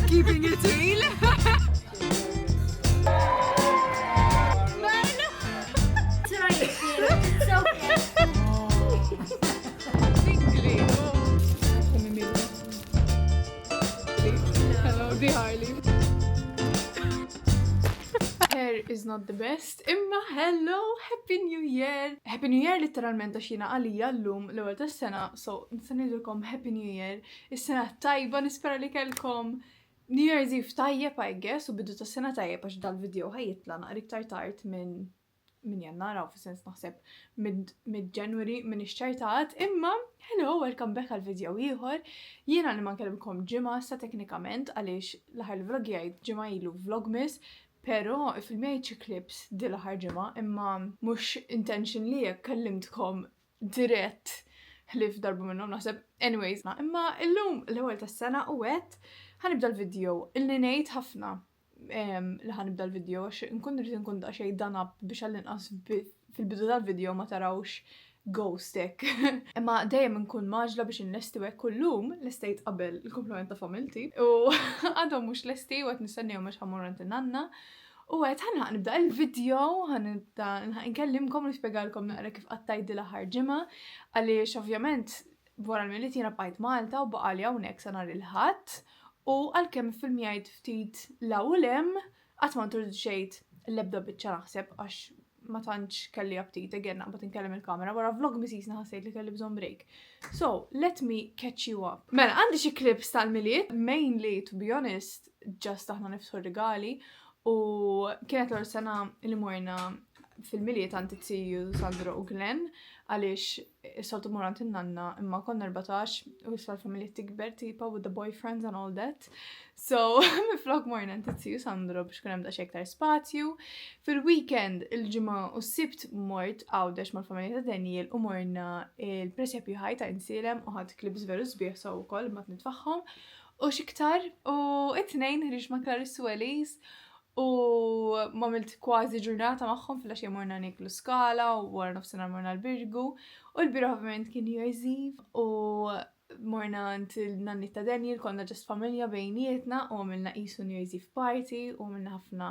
Keeping it real. Hello, di Harley. Hair is not the best. Imma hello, happy new year. Happy new year literalment għaxina għalija l-lum l-ewwel tas-sena, so nistanidulkom happy new year. Is-sena tajba, nispera li kellkom New Year's Eve tajjeb I guess u bidu tas-sena tajjeb għax dal-video ħajitla naqra iktar tard minn jannar u fis-sens naħseb mid-January minn ix-ċertat, imma hello, welcome back għal video ieħor. Jiena li ma nkellimkom ġimgħa sa teknikament għaliex l-aħħar vlog jgħid ġimgħa ilu vlogmas, però filmejt xi clips di l-aħħar ġimgħa, imma mhux intentionally jekk kellimtkom dirett ħlif darbu minnhom naħseb. Anyways, imma illum l-ewwel tas-sena u għedt ħanibda l-video illi ngħid ħafna li ħanibda l-video għax nkun rrid nkun daqsxejn dan up biex għall-inqas fil-bidu tal-video ma tarawx ghostek. Imma dejjem nkun maġla biex innesti hekk kullum lestejt qabel il-komplement ta' familti u għadhom mhux lesti u qed nistennihom biex ħammur għand in-nanna. U għed nibda il-video, nkellimkom u nispjegalkom naqra kif qattajt di l-aħħar ġimgħa għaliex ovvjament wara l-miliet jiena bqajt Malta u baqali hawnhekk sa nhar il-Ħadd. U għalkemm filmjajt ftit l-ewwel qatt ma introduċejt l-ebda biċċa naħseb għax ma tantx kelli aptit again naqbad inkellem il-kamera wara vlog misisna ħassejt li kelli bżonn break. So, let me catch you up. Mela, għandi xi clips tal-miliet, mainly to be honest, just aħna niftħu regali u kienet l-ewwel sena li morna fil-miliet għandi Tiju, Sandro u Glenn għaliex is-soltu morant in-nanna imma konna 14 u issa l-familja tikber tipa with the boyfriends and all that. So, miflok morna għandi Tiju, Sandro biex kun hemm daqsxejn iktar spazju. Fil-weekend il-ġimgħa u s-sibt mort għawdex mal-familja ta' Daniel u morna il-presepju ħaj ta' insilem u ħadd klips veru sbieħ sew ukoll ma nitfaħħom u xiktar u it-tnejn ħriġ ma' Clarice u Elise. U ma milt kważi ġurnata magħhom fil-għaxija morna niklu skala u wara nofsinhar morna l-Birgu u l-bieraħ ovvjament kien New Year's Eve u morna għand il-nanni ta' Daniel konna ġast familja bejnietna u għamilna qisu New Year's Eve party u għamilna ħafna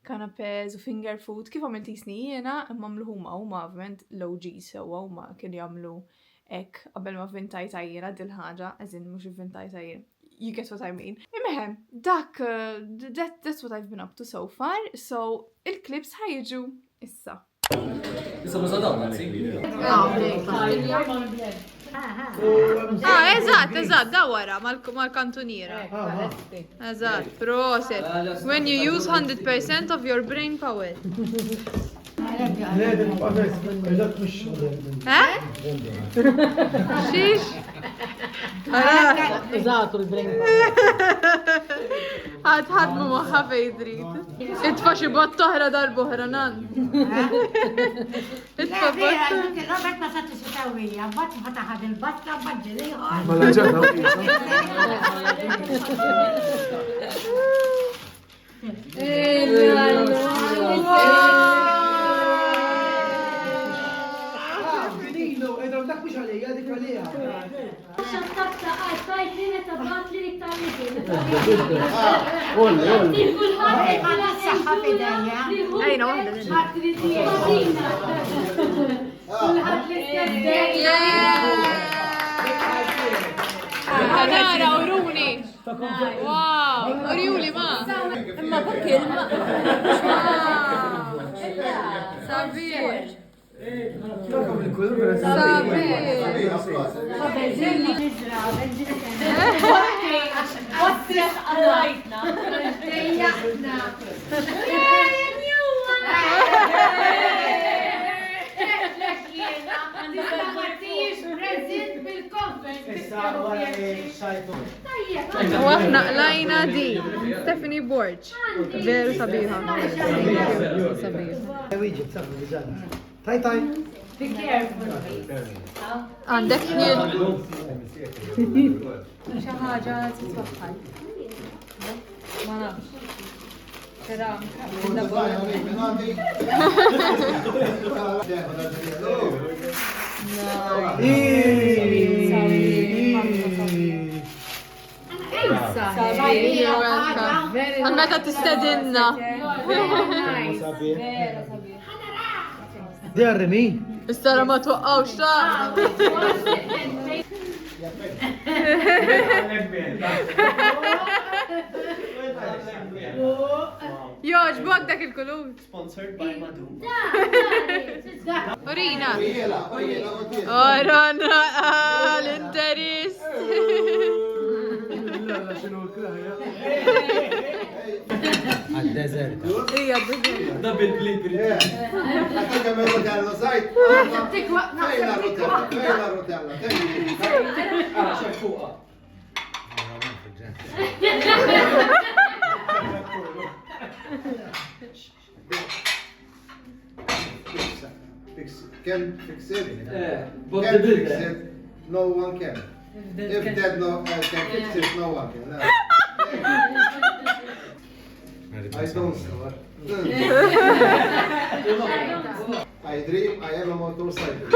canapés u finger food kif għamilt jisni jiena imma għamlu huma ovvjament l-OGs sewwa huma kienu jagħmlu hekk qabel ma vvintajta jiena dil-ħaġa eżin mhux ivvintajta jien. You get what I mean. Immeħem, that's what I've been up to so far. So, il-clips ħajġu issa. Issa mużadaw, eżat, da wara, mal-kantuniera. Eżat, proset. When you use 100% of your brain power. Xiex? Eżatt, il-brain. ħadmu maħħa fejdrit. Itfa xi bot toħra darbohra nan. Itfa bot. Robert ma satt isawija, bat fataħad il-batta, bat ġiliħor. Mela ġadda. dak mhux għalija, dik għalija. Xattabta għal tajt li meta bħat li niktar li Olli. Kulħadd għal s-saħħa fidejja. Ejna waħda minna. Kulħadd li s-saħħa. Għadara, uruni. Wow, urjuli ma. Imma bakil ma. Sabiħ. Waħna qlajna di Stephanie Borch. Veru sabiħa. Taj. Be careful. Għandek jien. Xi ħaġa titwaħħal. Ma nafx. Tara, You're welcome. Għal meta tistedinna. Di għarrimi? Istara ma twaqqawx ta' Joġ, bok dak il-kulur. Sponsored by Madu. Orina. Orana, l-interist. Għal-desert. Ija, d-desert. Double clip. Attacca me rotello, sai? Fai la rotella, fai la rotella. Ah, c'è fuqa. Can fix it? But Can the fix builder. it? No one can. If that no can fix it, no one can. No. I don't know. I dream I have a motorcycle.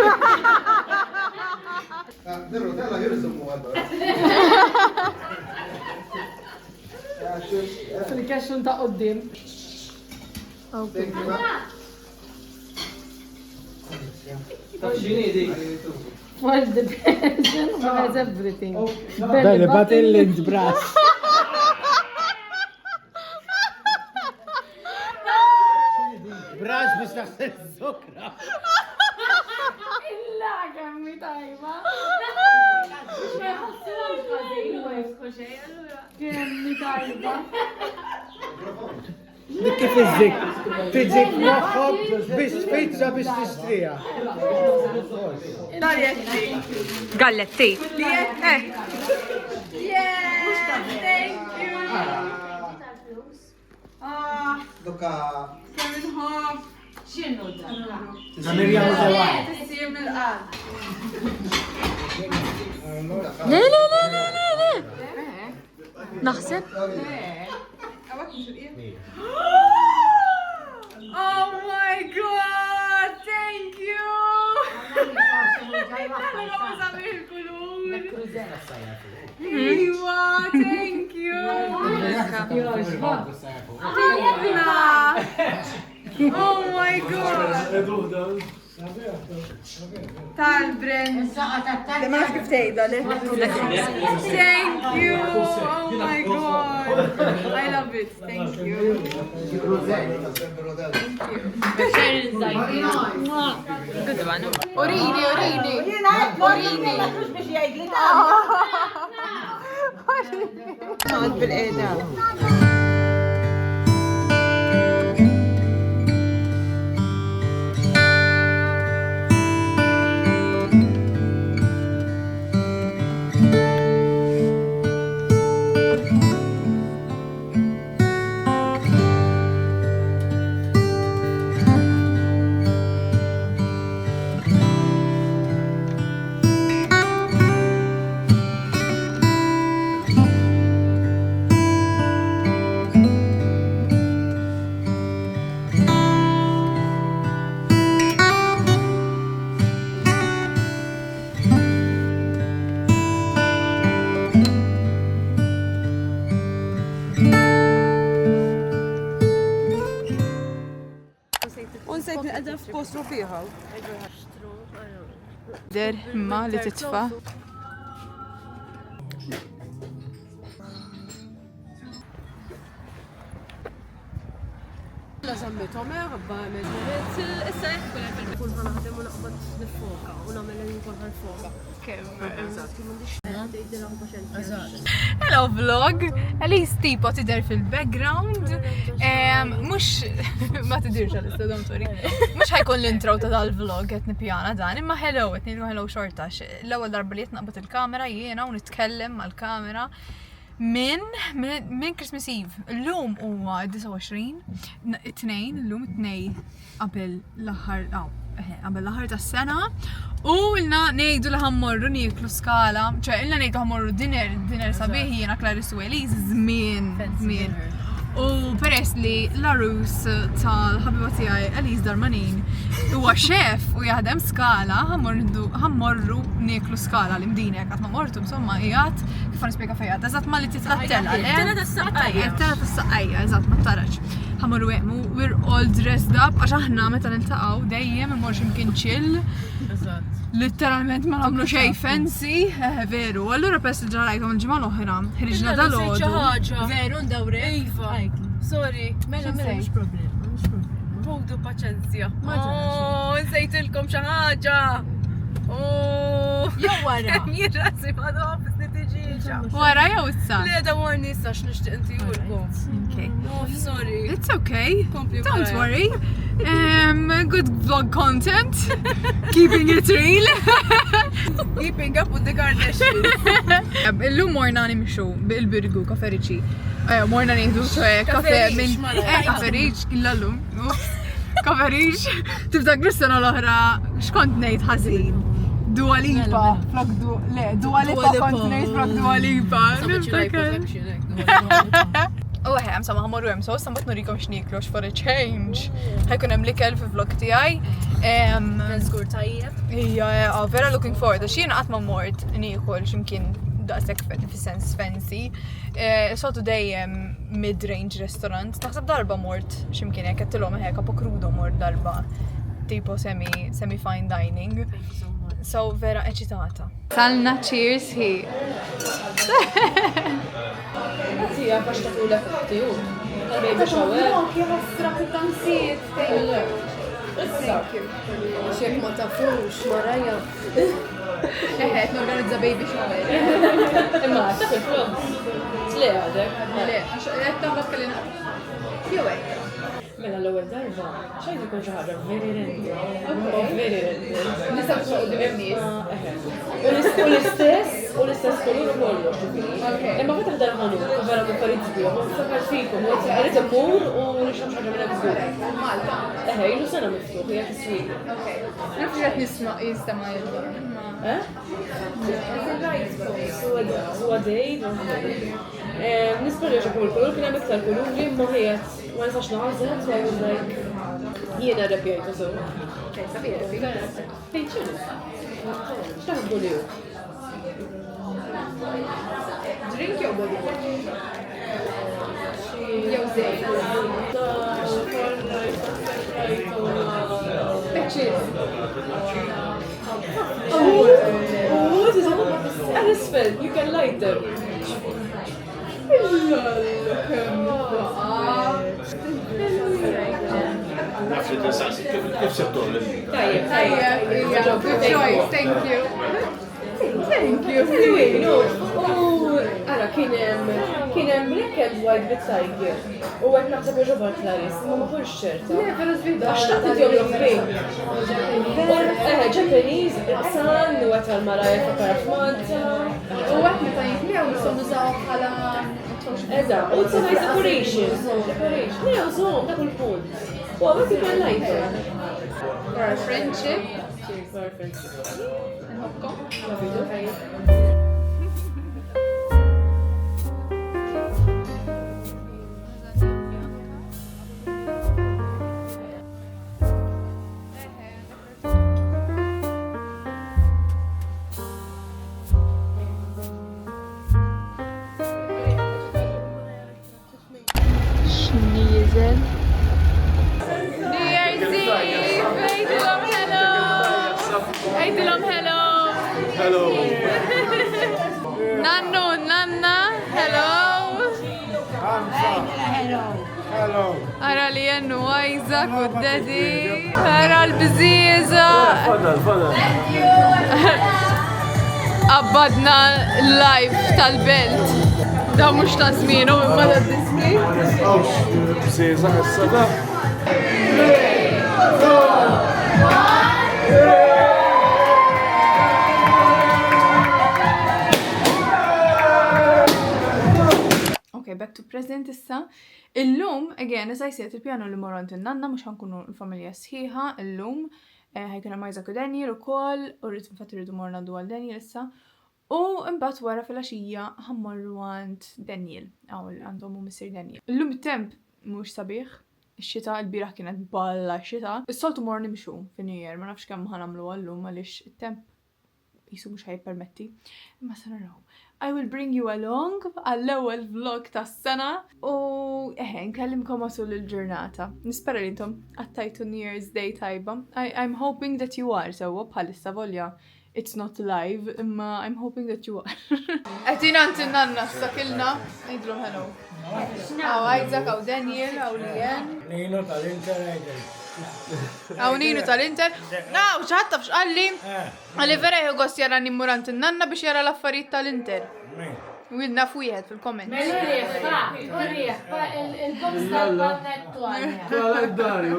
The rotella here is a motor. Fil-kaxxun ta' qoddim. Thank you. Tafxini dik. Well, depends. Has everything. Belle, battellint bras. Bras biex taħseb zokra. Illa kemmi tajba. Kemmi tajba. Dik kif iżzik. Tiġik moħħob biex pizza biex tixtrija. Galletti. Yes, thank you. Duka. Zamirjamu zawa. Le. Naħseb? Oh my god, thank you! Iwa, thank you! Oh my god! Tal Brent. Thank you! Oh my god! I love it, thank you. Orini. Unsejt nqedem f'post fiha. Der imma li titfa. La żammithom ħabba meżuriet issa jekk kun ħanaħdem u naqbad nifoka u nagħmel li nkun ħanfoka. Hello vlog, Elise tipo tider fil-background. Mux, ma tidirx għal-ista, don't worry. Mux ħajkun l-intro ta' dal-vlog għet nipjana dan, imma hello, għet nillu hello xortax. L-ewwel darba li jtnaqbat il-kamera jiena u nitkellem mal-kamera min Christmas Eve. L-lum huwa 29, l-lum 2 qabel l-aħħar tas-sena u ilna ngħidu li ħammorru nieklu skala, ċe ilna ngħidu ħammorru dinner sabiħ jiena Clarice u Elise żmien. U peress li l-arus tal-ħabiba tiegħi Elise Darmanin huwa xef u jaħdem skala, ħammorru nieklu skala li mdinek qatt ma mortu insomma qiegħed kif nispjega fejn eżatt ma li titlattella le. Tela tas-saqqajja. Tela tas-saqqajja, eżatt ma tarax. Ħammorru hemm we're all dressed up għax aħna meta niltaqgħu dejjem imur x'imkien chill. Literalment ma nagħmlu xejn fancy, veru. Allura pers ġarajthom il-ġimgħa l-oħra, ħriġna dalgħodu. Veru ndawre. Iva. Sorry, mela mhux problema, mhux problema. Ħodu paċenzja. Oh, nsejtilkom xi ħaġa. Oh. Jew wara. Jirrasi ma nofs nitiġiġa. Wara jew issa? Le da warni issa x'nixtieq inti jurkom. Okay. Oh, sorry. It's okay. Kompli Don't wara. worry. Good vlog content. Keeping it real. Keeping up with the Kardashians. Illum morna nimxu bil-birgu kaferiċi. Morna nieħdu kafe Kaferiċ, minn mala. kaferiċ illallum. Kaferiċ. Tiftakru s-sena l-oħra x'kont ngħid ħażin. Dua Lipa, flok Dua Lipa kont ngħid flok Dua Lipa. Niftakar. Uħem, sama ħamorru hemm sos, sambat nurikom x'niklu for a change. Ħajkun hemm likel fi vlog tiegħi. Żgur tajjeb. Ija, vera looking forward. Għax jiena qatt ma mort nieħol x'imkien daqshekk fi-sens fancy. Sotu dejjem mid-range restaurant. Taħseb darba mort x'imkien hekk qedtilhom hekk apo crudo mort darba. Tipo semi fine dining. So vera eċitata. Salna cheers hi. Tija bax taqulu la fuqtiju. Baby shower. Jħassra fit-tansijiet. Thank you. Xek ma tafux, Marajja. Eħet, norganizza baby shower. Imma, taf il-flog. Tle għadek. Le, għax qed taħbad kellina. Jew hekk. Mela l-ewwel darba, xejn ikun xi ħaġa very random. Very random. Nisa biex noqdu b'nies. U l-istess kulur u kollox. Imma meta ħdar ħanu, vera muffariet bihom, ma niftakar fikom, u għalit immur u nixrab xi ħaġa minn hekk. Malta. Ilu sena miftuħ, hija tiswili. Nafx qed nisma' jistama' jidhom. Huwa dej, nisba li xakum il-kulur, kien hemm iktar kulur li ma ħiet ma nistax naħżet, so I was like jiena rrepjajtu sew. Fejċinu? X'taħsbu li hu? Drink jew body? Jew żejt. What is it? Anisfel, you can light them. Kif settur Good choice, thank you. Thank you. Ara, kien hemm black and white bit-sajgħi. U għed naħseb jġobar Clarice, ma ma fuħx ċerta. Le, pero zvida. Għax taqt jom pink. Japanese, il-qsan, u għet għal-Maraja fakar f'Malta. U għet meta jitmiaw nisom nużaw bħala. Eza, u t-sanaj decoration. Ne, użom, dak il-punt. U għabat jibban lajter. For our friendship. Cheers, for our friendship. Nħobkom. Schniezel. New Year's Eve! Ejdilom hello! Ejdilom hello! Hello. Nannu, Nanna, hello! Hello. Ara li jennu Isaac u Daddy. Ara l-bżiza. Abbadna live tal-belt. Da mux ta' zminu imma da' display. Bżiza issa. Okay, back to present issa. Illum, again, as I said, il-pjano li morant il-nanna, mux ħankunu l-familja sħiħa, illum, ħajkuna Majza u Daniel u kol, u rrit infatti rridu morna du għal Daniel issa. U imbagħad wara fil-għaxija ħammorru għand Daniel, għandhom Mr. Daniel. Illum it-temp mhux sabiħ, ix-xita l-bieraħ kienet balla x-xita. Is-soltu mor nimxu fin-New Year, ma nafx kemm ħanamlu għallum għaliex it-temp jisu mhux ħajpermetti. Imma se naraw. I will bring you along għall-ewwel vlog tas-sena u nkellimkom matul il-ġurnata. Nispera li intom għattajtu New Year's Day tajba. I'm hoping that you are sewwa bħalissa volja. It's not live, imma I'm hoping that you are. Għetina għanti nanna s-sakilna, ngħidlu hello. Għaw Isaac, għaw Daniel, għaw Lien. Nino tal-Inter Għaw Nino tal-Inter. Għaw ċaħta fxqalli. Għalli vera jgħost jara nimmurant n-nanna biex jara l-affarijiet tal-Inter. Widna fujħed fil-komment. il-box tal-pannettu Kalendarju.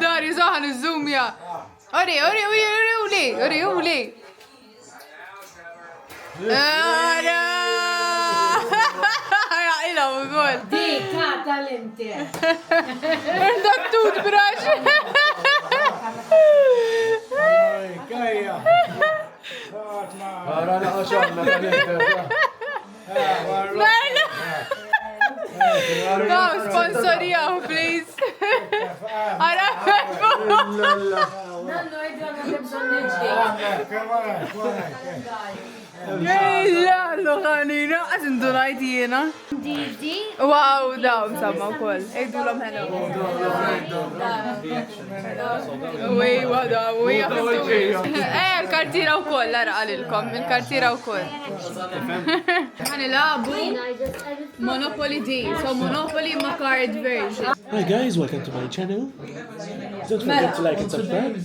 Dari, zaħan iż-zoom ja. Ori uli. Ila u għol. Dika tal-Inter. Dak toothbrush. Kajja. Għara naqaxamna tal-Inter. Merla. No, sponsorijaw, please. Ara, Nanno id-għan għadibżon Ejla, ħanina, għazin dunajt jena. Didi. Wow, daw, msamma u koll. Ejdu l-om hello. Uj, wada, uj, il-kartira u koll, lara għalilkom, il-kartira u koll. Għanilabu Monopoly D, so Monopoly ma card version. Hi guys, welcome to my channel. Don't forget to like and subscribe.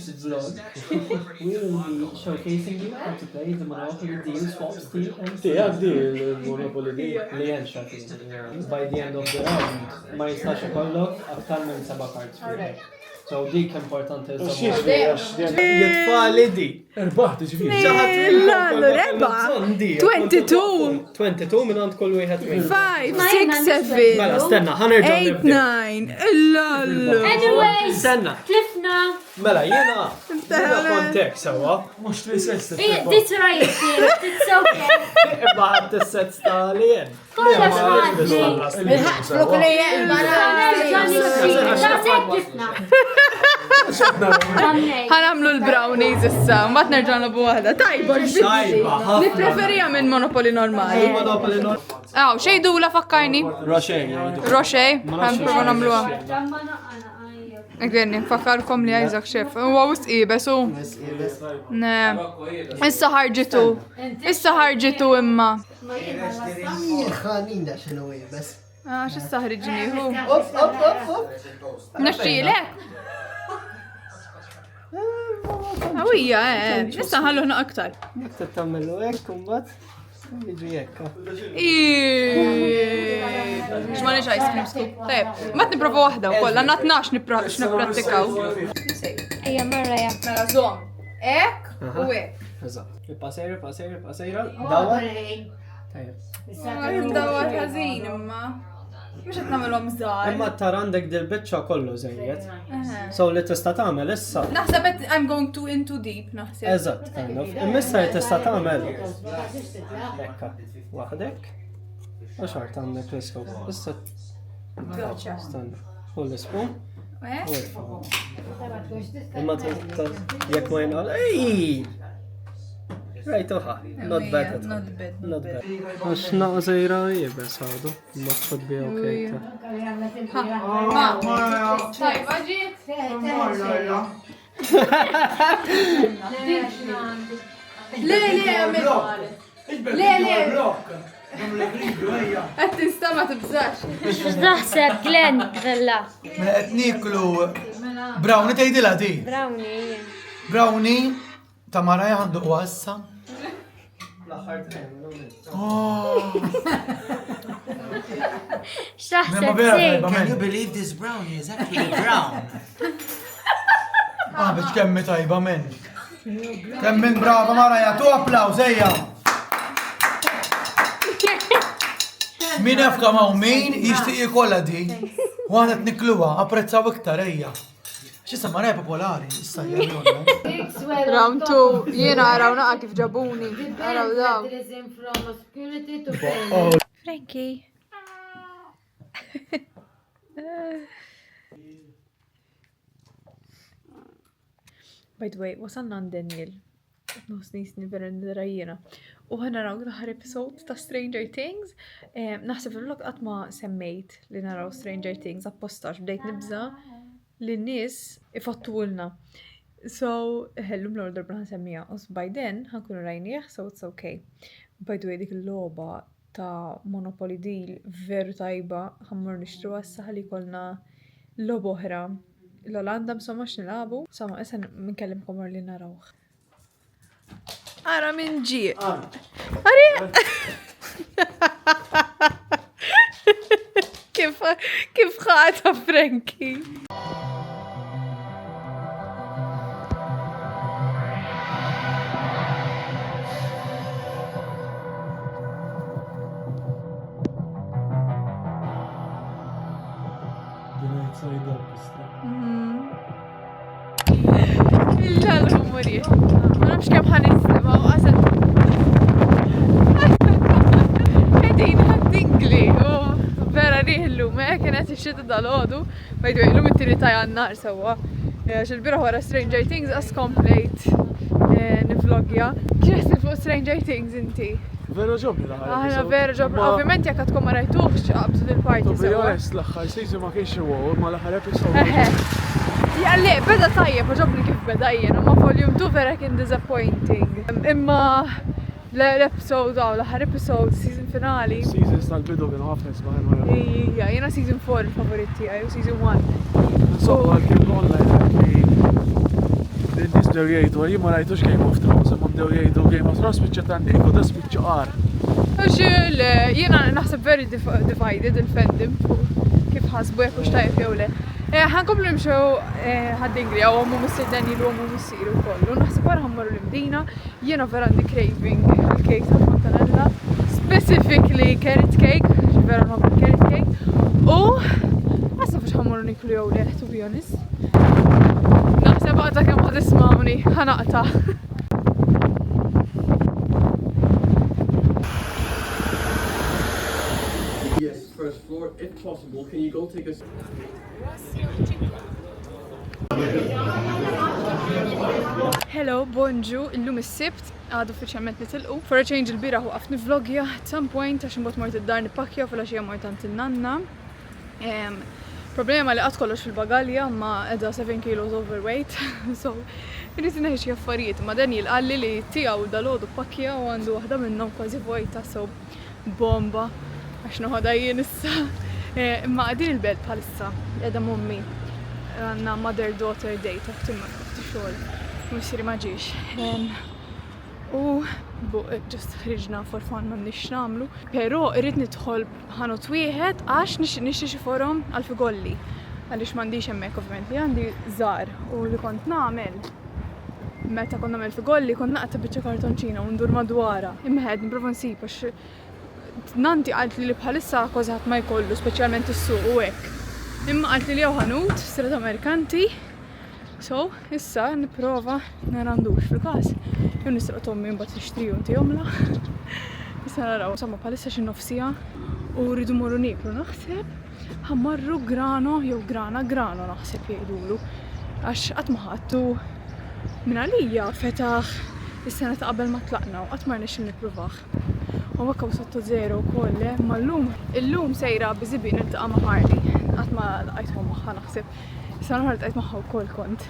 We will be showcasing you how to play the Monopoly deal, swap, steal, and Għaddi il-Monopoly di. li jen by the end of the round ma jistax ikollok aktar minn 7 cards free. So dik importanti jitfali di. Erbaħt, ġifiri. Lallu, reba. 22. 22 minn għand kull wieħed minn. 5, 6, 7. Mela, stenna, ħanerġa' 8, nibda. 9. Lallu. Anyways, Stenna, tlifna. mela, jena kontek sewa. Mux trisess. Dit rajti, it's okay. Imma ħadd is-set sta li jen. Kolla xħaddi. Dażek tlifna. ħanamlu l-brownies issa, mbagħad nerġa' nagħbu waħda. Tajba, Tajba, ħafna. nippreferija minn Monopoly normali. Monopoly non. Aw, xejdu la fakkajni. Roxej. Roxej, ħanprovu nagħmluha. Damma naqana għajja. Għenni, fakkarkom li Isaac xef. Huwa wisq ibes u. Ne. Issa ħarġitu imma. ħanina xinu bes. X'issa ħriġni hu. Naxxilek. Għawija, issa ħalluħna aktar. Jek t-tammellu ek, kumbat, jiġu jekka. X'ma nix ice cream scoop. Tajb, mat niprofa waħda u koll, għanna 12 niprattikaw. Ejja, marra ja. Mela zom, ek u ek. Eżatt. Pasejra. Dawa. Tajjeb. Dawar ħażin imma. Mux qed nagħmelhom żgħar. Imma tara għandek dil-biċċa kollu żejjed. So li tista' tagħmel issa. Naħseb I'm going too into deep, naħseb. Eżatt, kind of. Imissa li tista' tagħmel. Ekka. Waħdek. U xort għandek l-iskop. Issa. Stanna. U l-ispun. U l-faw. Imma jekk ma jinqal. Ej! Right, oħa. Not bad at all. Not bad. Għax naqżejra jibes għadu. Ma tfod bi okej. Tajba ġiet. Le, qed tinstama tibżax. Naħseb Glenn Grella. Mela qed niklu brownie tgħidilha di. Brownie. Brownie ta' Maraja għandu qwassa. X'taħseb sej? Can you believe this brownie is actually brown? Biex kemmi tajba minn. Kemmin brava Maraja, tu applaus, ejja. Min jafka ma' min jishtiq jikolla di. U għanet nikluwa, apprezzaw iktar, ejja. Xissa Maraja popolari, issa jgħu. Round 2, jiena araw naqa kif ġabuni. Araw daw. Frankie. By the way, wasanna għand Daniel. Nus nisni vera n-rajjena. U ħanaraw l-ħar episode ta' Stranger Things. Naħseb il-vlog għatma semmejt li naraw Stranger Things appostax bdejt nibza li n-nis ifattulna. So, ħellum l-order bħan semmija. Us by then, ħankunu rajnieħ, so it's okay. By the way, dik il-loba ta' Monopoly Deal veru tajba, ħammur nixtru għassa ħalli kolna loba oħra. L-Olanda msomma xnilabu, somma issa minkellimkom li narawh. Ara minn ġi. Ari! Kif ħata Frankie? Il-ġal-rumuri. Ma nafx kem ħan nisimaw, għasad. Għedin ħaddingli, u vera riħlu, me kienet ix-xita dal-ħodu, bajdu illum it-tiri ta' jannar sawa. Xil-bira wara Stranger Things as complete nivlogja. Kienet fuq Stranger Things inti? Vera ġobni Aħna vera ġobni, ovvijament jek għatkom ma rajtuħx qabżu dil-parti sawa. To be honest, l-axħar season ma kienx wow, ma l-axħar episode. Jalli, beda tajjeb, ġobni kif beda jien, ma volume 2 vera kien disappointing. Imma l-episode għaw, l-ħar episode, season finali. Seasons tal-bidu kienu ħafna isbaħin ma jgħu. Ija, jena season 4 il-favoriti għaj, u season 1. Insomma, kien online li l-nis dew jgħidu, jien ma rajtux Game of Thrones, imma dew jgħidu Game of Thrones spiċċa tandiku, da spiċċa qar. Għaxil, jena naħseb very divided il-fandom kif ħasbu jekk ux tajjeb jew le. ħankomplu nimxew ħaddingri għaw għamu missir Daniel u għamu missiru kollu. Naħseb għara ħammurru l-imdina, jena vera għandi craving il-cake ta' fontanella, specifically carrot cake, vera nħobbu carrot cake, u għasab fux ħammurru niklu jew le, to be honest. Naħseb għata kem għad ismawni, ħanaqta. Yes, first floor. If possible, can you go take a... Hello, bonġu, illum is-sibt, għad uffiċjalment nitilqu. For a change il-bira hu għafni vlogja at some point għax imbagħad mort id-dar nippakkja u fil-għaxija mort għand il-nanna. Problema li qatt kollox fil-bagalja ma qiegħda 7 kilos overweight, so irrid ngħid xi affarijiet. Ma Daniel qalli li tiegħu dalgħodu pakkja u għandu waħda minnhom kważi vojta, so bomba għax noħodha jien issa. Imma din il-belt bħalissa qiegħda mommi. Għanna mother-daughter date after xogħol. Missiri ma ġiex. U just ħriġna for fun ma nix namlu. Pero irrid nidħol ħanut wieħed għax nixtri xi forom għal-figolli. Għaliex m'għandix hemmhekk ovvjament li għandi żgħar u li kont nagħmel. Meta kont nagħmel figolli kont naqta biċċa kartonċina u ndur madwarha. Imma ħed nipprova nsib għax nanti qalt li bħalissa kważi ħadd ma jkollu, speċjalment is-suq u hekk. Imma qalt li jew ħanut, Stret Amerikanti. So, issa nipprova narandux fil-każ. Jew nisraq Tommi mbagħad nixtriju inti jomla. Issa naraw, insomma bħalissa xi nofsija u rridu morru niklu naħseb ħammarru grano jew grana naħseb jgħidulu. Għax qatt ma ħadtu minn għalija fetaħ is-sena ta' qabel ma tlaqna u qatt ma rnexxin nippruvaħ. U wakkaw sotto zero wkoll, ma illum sejra biżibi niltaqa' ma' Harley. Qatt ma laqajthom magħha naħseb. Issa nħar ltqajt magħha wkoll kont.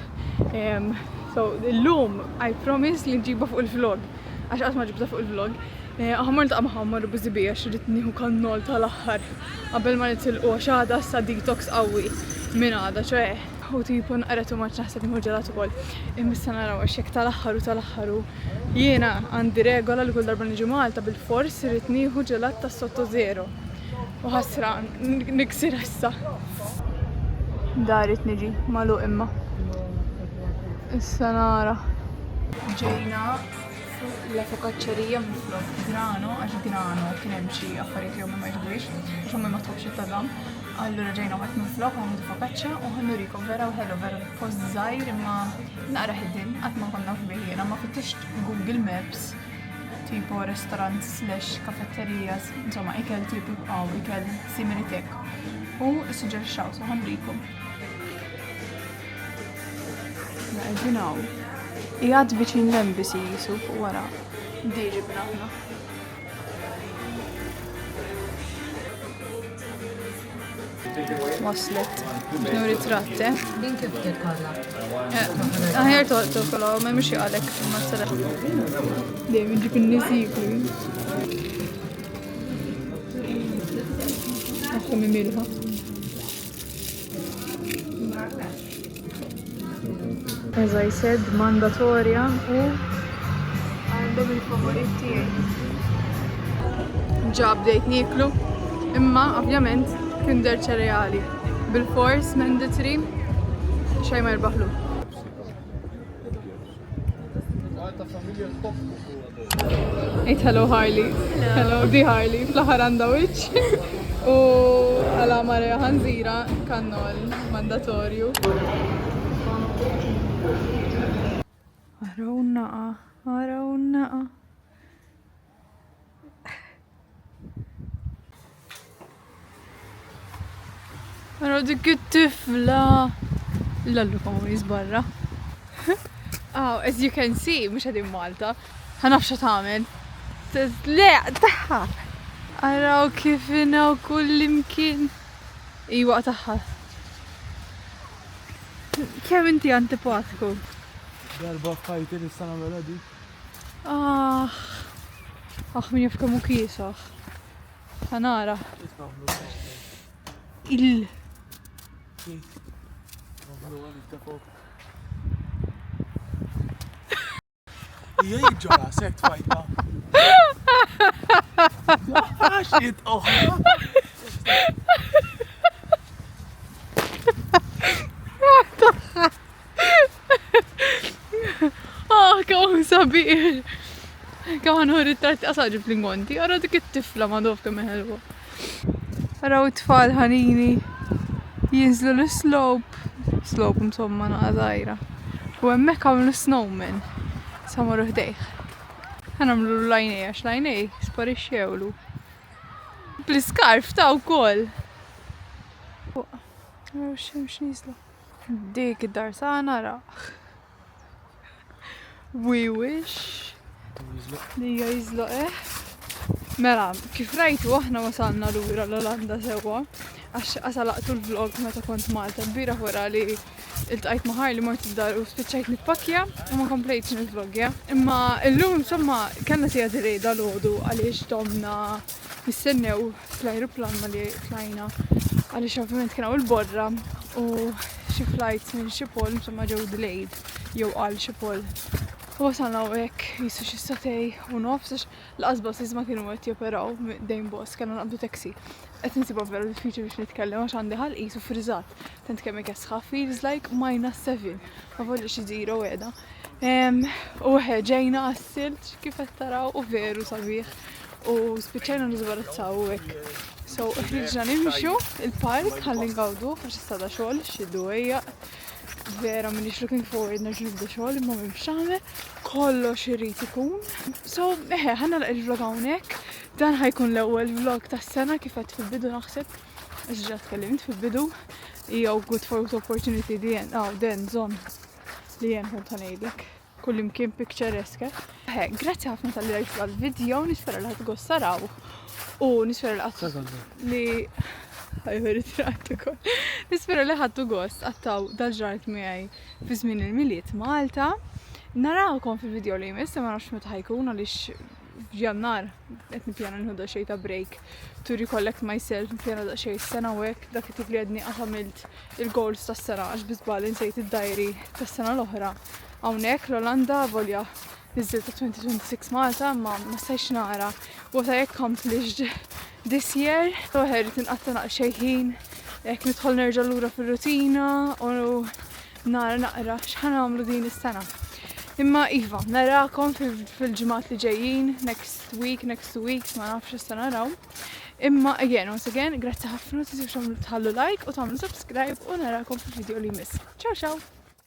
So illum I promise li nġibha fuq il-vlog. Għax qatt ma ġibta fuq il-vlog. Aħmar niltaqa' magħha marru biżibi għax irid nieħu kannol tal-aħħar qabel ma nitilqu għax għada sa detox qawwi minn għada ċe. U tipu nqaret u maċ naħseb nieħu ġelat ukoll. Imissa naraw għax jekk tal-aħħar jiena għandi regola li kull darba niġi Malta bil-fors irid nieħu ġelat ta' sotto zero. U ħasra niksir issa. Darit niġi magħluq imma. Issa nara. Ġejna la focacceria minn Grano, għax Grano kien hemm xi affarijiet li huma ma jħobbux, għax huma ma tħobbx it-tadam. Allura ġejna għat minn flok għamdu focaccia u ħannurikom vera u ħelu vera post zaħir imma naqra ħiddin għat ma konna f'biħjena ma fittix Google Maps tipo restaurant / kafetterijas, insomma ikel tipo ikel simili tek. U suġġerixxaw so ħannurikom. Għedinaw. Ijad viċin l-embassy jisu fuq wara. Diġi b'naħna. Waslet. Xnu ritratte. Din kif titkolla? Aħjar toqtu kolla, ma jmux jgħalek ma s-sara. Dejjem iġib il-nisiklu. Għafka mimilħa. As I said, mandatorja u għandhom il-favorit tiegħi. Ġa bdejt niklu, imma ovvjament Kinder ċereali. Bil-fors mandatory xej ma jirbaħlu. Ejt hello Harley. Hello di Harley. Fl-aħħar għandha wiċċ. U għala Maria ħanżira kannol mandatorju. Araw naqa. Araw dik it-tifla. Lallu kamu jizbarra. Oh, as you can see, mux għadim Malta. Ħanafxa tamen. Le, taħħa. Araw kif inaw kull imkien. Iwa taħħa. Kemm inti antipatiku? Darba f'ħajti nistana mela di. Min jaf kemm hu kiesaħ. Ħanara. Ija jġora, sekt fajta. Għaxit oħra. Kawan sabiħ. Kawan hu ritratti qasaġi fl-ingonti. Ara dik it-tifla ma dof kemm ħelwa. Araw tfal ħanini jinżlu l-slope. Slope insomma naqa żgħira. U hemmhekk għamlu snowman. Samar ħdejħ. Ħanamlu l-lajnej għax lajnej sparixxewlu. Bl-iskarf ta' wkoll. Araw xemx nizlu. Dik id-dar sa' nara. We wish. Dija jizloq Mela, kif rajtu aħna wasalna lura l-Olanda sewa. Għax għasalaqtu l-vlog meta kont Malta. Bira wara li il-tqajt maħar li mort id-dar u spiċċajt nitpakja u ma komplejtx il-vlog, ja. Imma illum insomma kellna sija direjda l-ħodu għaliex domna nistennew fl-ajruplan ma li tlajna għaliex ovvjament kienu il-borra u xi flights minn Schiphol insomma ġew delayed jew għal Schiphol. U wasalna hekk jisu xi satej u nofs għax l-qasbas iżma kienu qed joperaw dejn boss kellna naqbdu taxi. Qed insibha vera diffiċli biex nitkellem għax għandi ħalq qisu friżat. Tent kemm ikesħa feels like -7. Ma vollix iżiro qiegħda. U ġejna għas-silt kif qed taraw u veru sabiħ. U spiċċajna niżbarazzaw hekk. So ħriġna nimxu il-park ħalli ngawdu għax istada xogħol xiddu ejjaq. Vera minix looking forward nerġa' nibda xogħol imma m'hemmx nagħmel kollox irid ikun. So ħanna il-vlog hawnhekk. Dan ħajkun l-ewwel vlog tas-sena kif qed fil-bidu naħseb. Għax ġa tkellimt fil-bidu. Jew good photo opportunity den zon li jien kont ngħidlek. Kull imkien picturesque. Grazzi ħafna tal-li rajtu għal-video, nispera li ħadgost saraw. U nispera li Nispera li ħadtu gost għattaw dal-ġart miegħi fi żmien il-miliet Malta. Narawkom fil-video li jmiss, ma nafx meta ħajkun għaliex f'Jannar qed nippjana nieħu daqsxejn ta' break to recollect myself, nippjana daqsxejn is-sena u hekk dak it-tip li għedni għamilt il-goals tas-sena għax biżbal insejt id-diary tas-sena l-oħra. Hawnhekk l-Olanda volja niżżel ta' 2026 Malta ma stajx nara what I accomplished this year. So ħerrit inqatta naqxej ħin, jekk nidħol nerġa' lura fir-rutina u nara naqra x'ħan nagħmlu din is-sena. Imma Iva, narakom fil-ġimgħat li ġejjin, next two weeks, ma nafx issa naraw. Imma once again, grazzi ħafna, tħallu like u tagħmlu subscribe u narakom fil-video li jmiss. Ciao ciao!